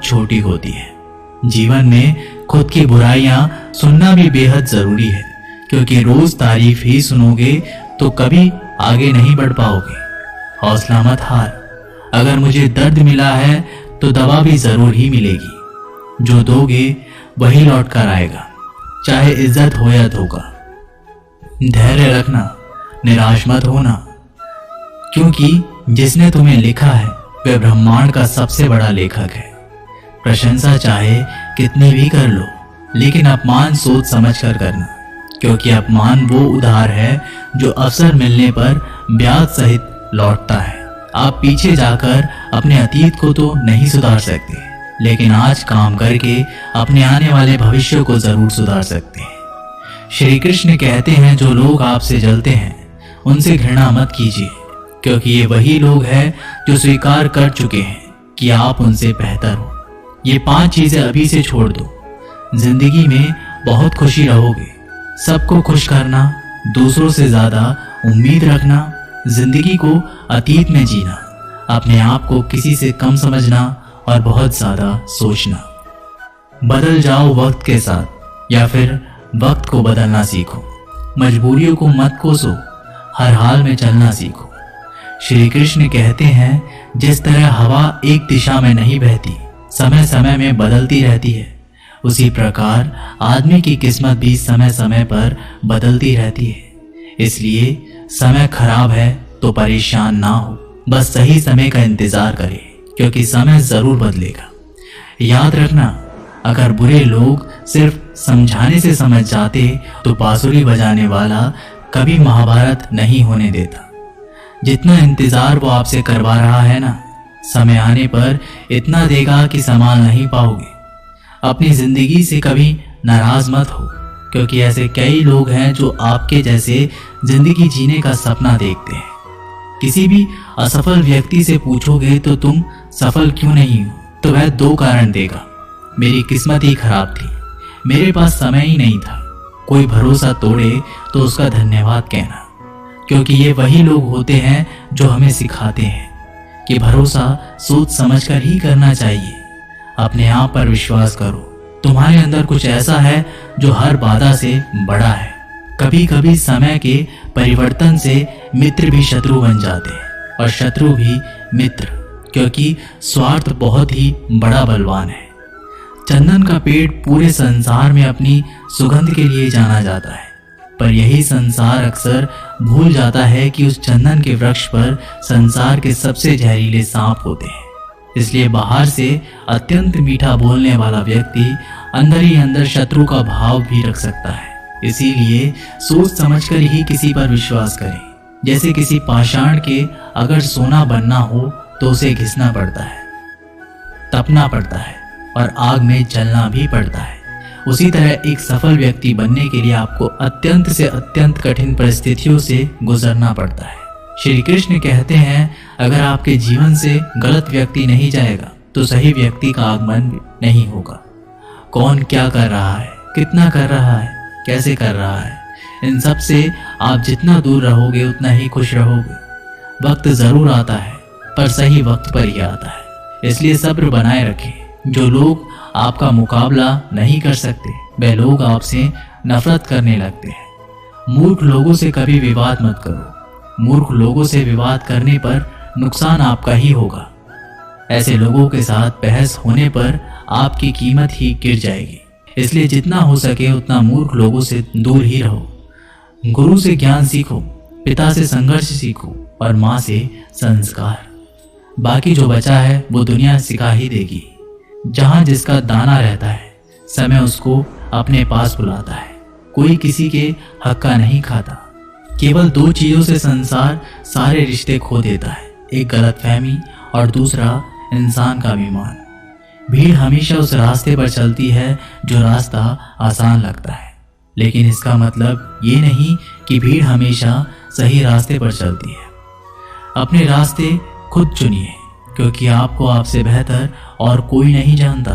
बहुत छोटी होती है। जीवन में खुद की बुराइयां सुनना भी बेहद जरूरी है, क्योंकि रोज तारीफ ही सुनोगे तो कभी आगे नहीं बढ़ पाओगे। हौसला मत हार। अगर मुझे दर्द मिला है तो दवा भी जरूर ही मिलेगी। जो दोगे वही लौट कर आएगा, चाहे इज्जत हो या धोखा। धैर्य रखना, निराश मत होना, क्योंकि जिसने तुम्हें लिखा है वह ब्रह्मांड का सबसे बड़ा लेखक है। प्रशंसा चाहे कितनी भी कर लो, लेकिन अपमान सोच समझ कर करना, क्योंकि अपमान वो उधार है जो अवसर मिलने पर ब्याज सहित लौटता है। आप पीछे जाकर अपने अतीत को तो नहीं सुधार सकते, लेकिन आज काम करके अपने आने वाले भविष्य को जरूर सुधार सकते हैं। श्री कृष्ण कहते हैं, जो लोग आपसे जलते हैं उनसे घृणा मत कीजिए, क्योंकि ये वही लोग हैं जो स्वीकार कर चुके हैं कि आप उनसे बेहतर हो। ये 5 चीजें अभी से छोड़ दो। जिंदगी में बहुत खुशी रहोगे। सबको खुश करना, दूसरों से ज्यादा उम्मीद रखना, जिंदगी को अतीत में जीना, अपने आप को किसी से कम समझना और बहुत ज्यादा सोचना। बदल जाओ वक्त के साथ, या फिर वक्त को बदलना सीखो। मजबूरियों को मत कोसो, हर हाल में चलना सीखो। श्री कृष्ण कहते हैं, जिस तरह हवा एक दिशा में नहीं बहती, समय समय में बदलती रहती है, उसी प्रकार आदमी की किस्मत भी समय समय पर बदलती रहती है। इसलिए समय खराब है तो परेशान ना हो, बस सही समय का इंतजार करें, क्योंकि समय जरूर बदलेगा। याद रखना, अगर बुरे लोग सिर्फ समझाने से समझ जाते तो बांसुरी बजाने वाला कभी महाभारत नहीं होने देता। जितना इंतजार वो आपसे करवा रहा है ना, समय आने पर इतना देगा कि संभाल नहीं पाओगे। अपनी जिंदगी से कभी नाराज मत हो, क्योंकि ऐसे कई लोग हैं जो आपके जैसे जिंदगी जीने का सपना देखते हैं। किसी भी असफल व्यक्ति से पूछोगे तो तुम सफल क्यों नहीं हो, तो वह 2 कारण देगा। मेरी किस्मत ही खराब थी, मेरे पास समय ही नहीं था। कोई भरोसा तोड़े तो उसका धन्यवाद कहना, क्योंकि ये वही लोग होते हैं जो हमें सिखाते हैं कि भरोसा सोच समझकर ही करना चाहिए। अपने आप पर विश्वास करो, तुम्हारे अंदर कुछ ऐसा है जो हर बाधा से बड़ा है। कभी कभी समय के परिवर्तन से मित्र भी शत्रु बन जाते हैं और शत्रु भी मित्र, क्योंकि स्वार्थ बहुत ही बड़ा बलवान है। चंदन का पेड़ पूरे संसार में अपनी सुगंध के लिए जाना जाता है, पर यही संसार अक्सर भूल जाता है कि उस चंदन के वृक्ष पर संसार के सबसे जहरीले सांप होते हैं। इसलिए बाहर से अत्यंत मीठा बोलने वाला व्यक्ति अंदर ही अंदर शत्रु का भाव भी रख सकता है। इसीलिए सोच समझकर ही किसी पर विश्वास करें। जैसे किसी पाषाण के अगर सोना बनना हो तो उसे घिसना पड़ता है, तपना पड़ता है और आग में जलना भी पड़ता है। उसी तरह एक सफल व्यक्ति बनने के लिए आपको अत्यंत से अत्यंत कठिन परिस्थितियों से गुजरना पड़ता है। श्री कृष्ण कहते हैं, अगर आपके जीवन से गलत व्यक्ति नहीं जाएगा तो सही व्यक्ति का आगमन भी नहीं होगा। कौन क्या कर रहा है, कितना कर रहा है, कैसे कर रहा है, इन सब से आप जितना दूर रहोगे उतना ही खुश रहोगे। वक्त जरूर आता है, पर सही वक्त पर ही आता है। इसलिए सब्र बनाए रखें। जो लोग आपका मुकाबला नहीं कर सकते, वे लोग आपसे नफरत करने लगते हैं। मूर्ख लोगों से कभी विवाद मत करो। मूर्ख लोगों से विवाद करने पर नुकसान आपका ही होगा। ऐसे लोगों के साथ बहस होने पर आपकी कीमत ही गिर जाएगी। इसलिए जितना हो सके उतना मूर्ख लोगों से दूर ही रहो। गुरु से ज्ञान सीखो, पिता से संघर्ष सीखो और माँ से संस्कार। बाकी जो बचा है वो दुनिया सिखा ही देगी। जहां जिसका दाना रहता है, समय उसको अपने पास बुलाता है। कोई किसी के हक का नहीं खाता। केवल 2 चीजों से संसार सारे रिश्ते खो देता है, एक गलतफहमी और दूसरा इंसान का अभिमान। भीड़ हमेशा उस रास्ते पर चलती है जो रास्ता आसान लगता है, लेकिन इसका मतलब ये नहीं कि भीड़ हमेशा सही रास्ते पर चलती है। अपने रास्ते खुद चुनिए, क्योंकि आपको आपसे बेहतर और कोई नहीं जानता।